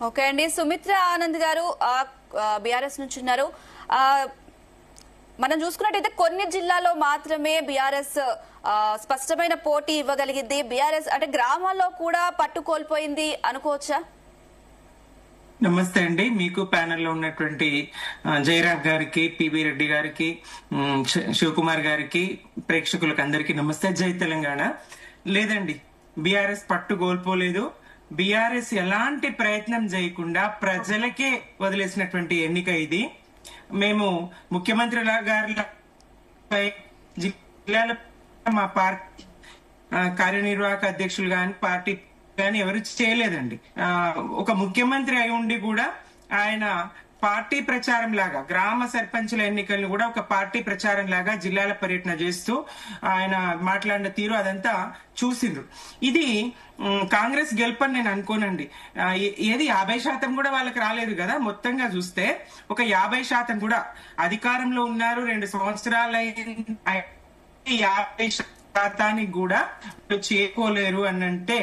Okay అండి, సుమిత్ర ఆనంద్ గారు BRS నుంచి ఉన్నారు. మనం చూసుకున్నట్టయితే కొన్ని జిల్లాల్లో మాత్రమే బీఆర్ఎస్ స్పష్టమైన పోటీ ఇవ్వగలిగింది. బీఆర్ఎస్ అంటే గ్రామాల్లో కూడా పట్టు కోల్పోయింది అనుకోవచ్చా? నమస్తే అండి. మీకు ప్యానెల్లో ఉన్నటువంటి జయరాజ్ గారికి, పిబి రెడ్డి గారికి, శివకుమార్ గారికి, ప్రేక్షకులకు అందరికీ నమస్తే. జై తెలంగాణ. లేదండి, బీఆర్ఎస్ పట్టు కోల్పోలేదు. బీఆర్ఎస్ ఎలాంటి ప్రయత్నం చేయకుండా ప్రజలకే వదిలేసినటువంటి ఎన్నిక ఇది. మేము ముఖ్యమంత్రి గారిపై జిల్లాల మా పార్టీ కార్యనిర్వాహక అధ్యక్షులు గాని పార్టీ కానీ ఎవరు చేయలేదండి. ఒక ముఖ్యమంత్రి అయి ఉండి కూడా ఆయన పార్టీ ప్రచారం లాగా గ్రామ సర్పంచుల ఎన్నికలను కూడా ఒక పార్టీ ప్రచారం లాగా జిల్లాల పర్యటన చేస్తూ ఆయన మాట్లాడిన తీరు అదంతా చూసిండ్రు. ఇది కాంగ్రెస్ గెలుపని నేను అనుకోనండి. ఏది 50% కూడా వాళ్ళకి రాలేదు కదా. మొత్తంగా చూస్తే ఒక 50% కూడా అధికారంలో ఉన్నారు. 2 సంవత్సరాలు 50% కూడా చేరుకోలేరు అని అంటే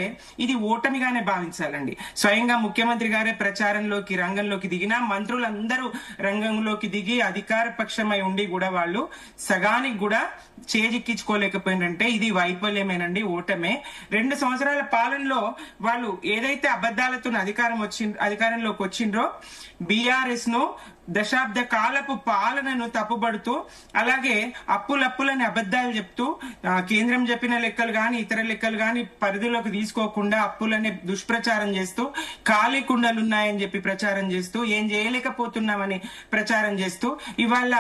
ఇది ఓటమిగానే భావించాలండి. స్వయంగా ముఖ్యమంత్రి గారే ప్రచారంలోకి రంగంలోకి దిగినా మంత్రులందరూ రంగంలోకి దిగి అధికార పక్షమై ఉండి కూడా వాళ్ళు సగానికి కూడా చేజిక్కించుకోలేకపోయిందంటే ఇది వైఫల్యమేనండి, ఓటమే. 2 సంవత్సరాల పాలనలో వాళ్ళు ఏదైతే అబద్ధాలతో అధికారంలోకి వచ్చిండ్రో బీఆర్ఎస్ ను దశాబ్ద కాలపు పాలనను తప్పుబడుతూ అలాగే అప్పులప్పులని అబద్ధాలు చెప్తూ కేంద్రం చెప్పిన లెక్కలు గాని ఇతర లెక్కలు గాని పరిధిలోకి తీసుకోకుండా అప్పులనే దుష్ప్రచారం చేస్తూ ఖాళీ కుండలు ఉన్నాయని చెప్పి ప్రచారం చేస్తూ ఏం చేయలేకపోతున్నామని ప్రచారం చేస్తూ ఇవాళ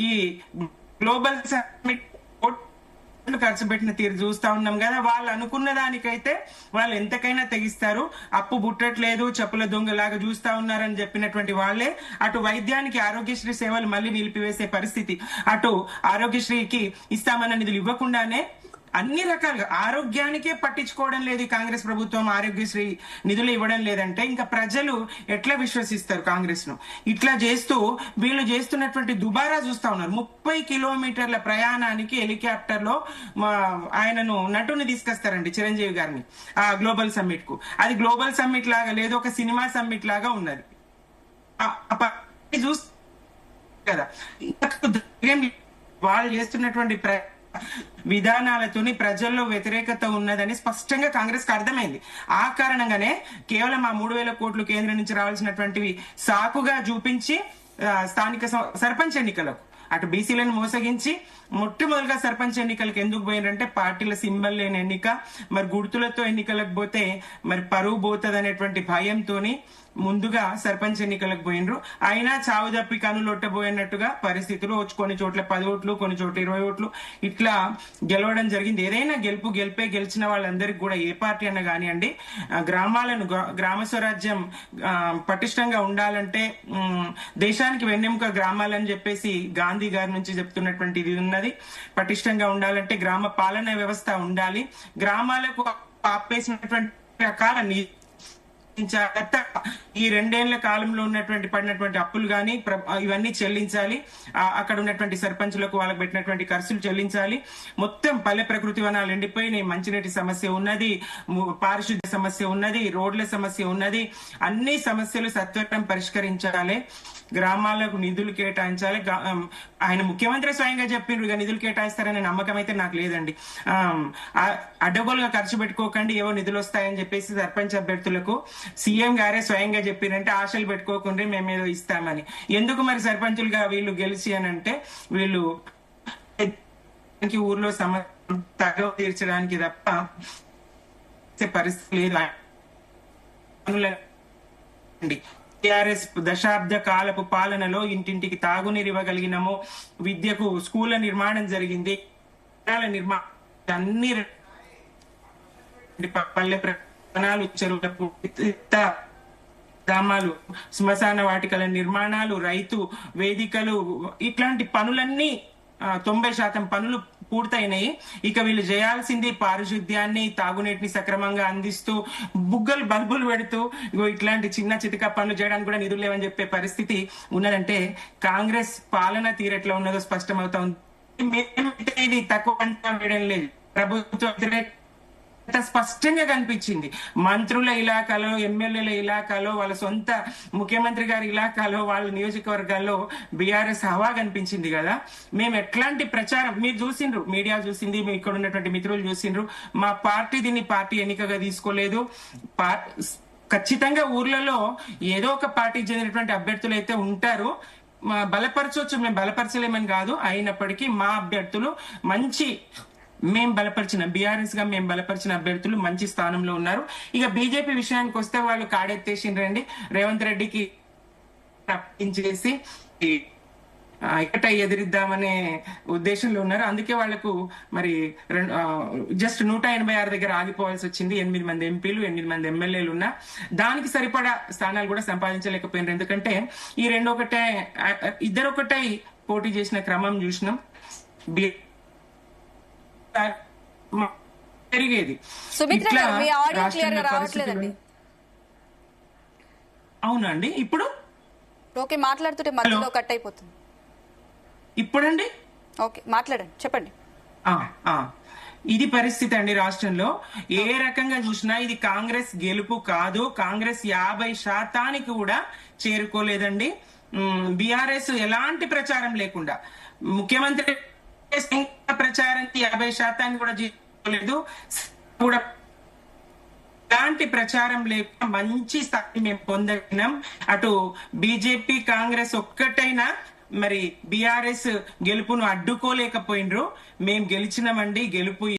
ఈ గ్లోబల్ సమ్మిట్ ఖర్చు పెట్టిన తీరు చూస్తా ఉన్నాం కదా. వాళ్ళు అనుకున్న దానికైతే వాళ్ళు ఎంతకైనా తెగిస్తారు. అప్పు బుట్టట్లేదు, చెప్పుల దొంగలాగా చూస్తా ఉన్నారని చెప్పినటువంటి వాళ్ళే అటు వైద్యానికి ఆరోగ్యశ్రీ సేవలు మళ్ళీ నిలిపివేసే పరిస్థితి, అటు ఆరోగ్యశ్రీకి ఇస్తామన్న నిధులు ఇవ్వకుండానే అన్ని రకాలుగా ఆరోగ్యానికే పట్టించుకోవడం లేదు కాంగ్రెస్ ప్రభుత్వం. ఆరోగ్యశ్రీ నిధులు ఇవ్వడం లేదంటే ఇంకా ప్రజలు ఎట్లా విశ్వసిస్తారు కాంగ్రెస్ ను? ఇట్లా చేస్తూ వీళ్ళు చేస్తున్నటువంటి దుబారా చూస్తా ఉన్నారు. 30 కిలోమీటర్ల ప్రయాణానికి హెలికాప్టర్ లో ఆయనను నటుని తీసుకొస్తారండి, చిరంజీవి గారిని, ఆ గ్లోబల్ సమ్మిట్ కు. అది గ్లోబల్ సమ్మిట్ లాగా లేదు, ఒక సినిమా సమ్మిట్ లాగా ఉన్నది. చూస్తా కదా వాళ్ళు చేస్తున్నటువంటి విధానాలతోని ప్రజల్లో వ్యతిరేకత ఉన్నదని స్పష్టంగా కాంగ్రెస్ కి అర్థమైంది. ఆ కారణంగానే కేవలం ఆ 3,000 కోట్లు కేంద్రం నుంచి రావాల్సినటువంటివి సాకుగా చూపించి స్థానిక సర్పంచ్ ఎన్నికలకు అటు బీసీలను మోసగించి మొట్టమొదటిగా సర్పంచ్ ఎన్నికలకు ఎందుకు పోయినారంటే పార్టీల సింబల్ లేని ఎన్నిక, మరి గుర్తులతో ఎన్నికలకు పోతే మరి పరువు పోతుంది అనేటువంటి భయంతోని ముందుగా సర్పంచ్ ఎన్నికలకు పోయినరు. అయినా చావు తప్పి కనులొట్టబోయినట్టుగా పరిస్థితులు కొన్ని చోట్ల 10 ఓట్లు, కొన్ని చోట్ల 20 ఓట్లు ఇట్లా గెలవడం జరిగింది. ఏదైనా గెలిచిన వాళ్ళందరికీ కూడా ఏ పార్టీ అన్నా కానివ్వండి, గ్రామాలను గ్రామ స్వరాజ్యం పటిష్టంగా ఉండాలంటే దేశానికి వెన్నెముక గ్రామాలని చెప్పేసి గాంధీ గారి నుంచి చెప్తున్నటువంటి ఇది ఉన్నది. పటిష్టంగా ఉండాలంటే గ్రామ పాలనా వ్యవస్థ ఉండాలి. గ్రామాలకు ఆపేసినటువంటి రకాల ఈ 2 ఏళ్ల కాలంలో పడినటువంటి అప్పులు గాని ఇవన్నీ చెల్లించాలి. అక్కడ ఉన్నటువంటి సర్పంచులకు వాళ్ళకి పెట్టినటువంటి ఖర్చులు చెల్లించాలి. మొత్తం పల్లె ప్రకృతి వనాలు ఎండిపోయినాయి, మంచినీటి సమస్య ఉన్నది, పారిశుద్ధ్య సమస్య ఉన్నది, రోడ్ల సమస్య ఉన్నది. అన్ని సమస్యలు సత్వరం పరిష్కరించాలి. గ్రామాలకు నిధులు కేటాయించాలి. ఆయన ముఖ్యమంత్రి స్వయంగా చెప్పిండ్రు, ఇక నిధులు కేటాయిస్తారనే నమ్మకం అయితే నాకు లేదండి. అడ్డగోలుగా ఖర్చు పెట్టుకోకండి, ఏవో నిధులు వస్తాయని చెప్పేసి సర్పంచ్ అభ్యర్థులకు సీఎం గారే స్వయంగా చెప్పిరంటే ఆశలు పెట్టుకోకుండా మేమేదో ఇస్తామని. ఎందుకు మరి సర్పంచులుగా వీళ్ళు గెలిచి అని అంటే వీళ్ళు ఊర్లో తగవ తీర్చడానికి తప్ప పరిస్థితి లేదు. టిఆర్ఎస్ దశాబ్ద కాలపు పాలనలో ఇంటింటికి తాగునీరు ఇవ్వగలిగినాము, విద్యకు స్కూళ్ల నిర్మాణం జరిగింది, అన్ని పల్లె ప్రయాణాలు, చెరువులకు గ్రామాలు, శ్మశాన వాటికల నిర్మాణాలు, రైతు వేదికలు, ఇట్లాంటి పనులన్నీ 90% పనులు పూర్తయినాయి. ఇక వీళ్ళు చేయాల్సింది పారిశుద్ధ్యాన్ని, తాగునీటిని సక్రమంగా అందిస్తూ బల్బులు పెడుతూ ఇట్లాంటి చిన్న చితక పనులు చేయడానికి కూడా నిధులు లేవని చెప్పే పరిస్థితి ఉన్నదంటే కాంగ్రెస్ పాలన తీరెట్లా ఉన్నదో స్పష్టమవుతా ఉంది. ఇది తక్కువ అంచనా వేయడం లేదు. ప్రభుత్వ వ్యతిరేక అంత స్పష్టంగా కనిపించింది. మంత్రుల ఇలాకాలో, ఎమ్మెల్యేల ఇలాకాలో, వాళ్ళ సొంత ముఖ్యమంత్రి గారి ఇలాకాలో, వాళ్ళ నియోజకవర్గాల్లో బీఆర్ఎస్ హవా కనిపించింది కదా. మేము ఎట్లాంటి ప్రచారం మీరు చూసిండ్రు, మీడియా చూసింది, మీ ఇక్కడ ఉన్నటువంటి మిత్రులు చూసిండ్రు. మా పార్టీ దీన్ని పార్టీ ఎన్నికగా తీసుకోలేదు. ఖచ్చితంగా ఊర్లలో ఏదో ఒక పార్టీకి చెందినటువంటి అభ్యర్థులు అయితే ఉంటారు, బలపరచవచ్చు, మేము బలపరచలేమని కాదు. అయినప్పటికీ మా అభ్యర్థులు మంచి, మేము బలపరిచిన బీఆర్ఎస్ గా మేము బలపరిచిన అభ్యర్థులు మంచి స్థానంలో ఉన్నారు. ఇక బీజేపీ విషయానికి వస్తే వాళ్ళు కాడెత్తేసిండ్రండి. రేవంత్ రెడ్డికి తప్పించేసి ఎక్కడ ఎదిరిద్దామనే ఉద్దేశంలో ఉన్నారు. అందుకే వాళ్లకు మరి జస్ట్ 186 దగ్గర ఆగిపోవాల్సి వచ్చింది. 8 మంది ఎంపీలు, 8 మంది ఎమ్మెల్యేలు ఉన్నా దానికి సరిపడా స్థానాలు కూడా సంపాదించలేకపోయినారు. ఎందుకంటే ఈ ఇద్దరొకటై పోటీ చేసిన క్రమం చూసినాం. పెరిగేది. అవునండి. ఇప్పుడు ఓకే, మాట్లాడుతుంటే మధ్యలో కట్ అయిపోతుంది. ఇప్పుడండి ఓకే, మాట్లాడండి, చెప్పండి. ఇది పరిస్థితి అండి రాష్ట్రంలో. ఏ రకంగా చూసినా ఇది కాంగ్రెస్ గెలుపు కాదు. కాంగ్రెస్ 50% కూడా చేరుకోలేదండి. బీఆర్ఎస్ ఎలాంటి ప్రచారం లేకుండా, ముఖ్యమంత్రి ప్రచారానికి 50% కూడా చేసుకోలేదు. కూడా ఎలాంటి ప్రచారం లేక మంచి స్థాయి మేము పొందగినాం. అటు బీజేపీ, కాంగ్రెస్ ఒక్కటైనా మరి బీఆర్ఎస్ గెలుపును అడ్డుకోలేకపోయినరు. మేము గెలిచినామండి. గెలుపు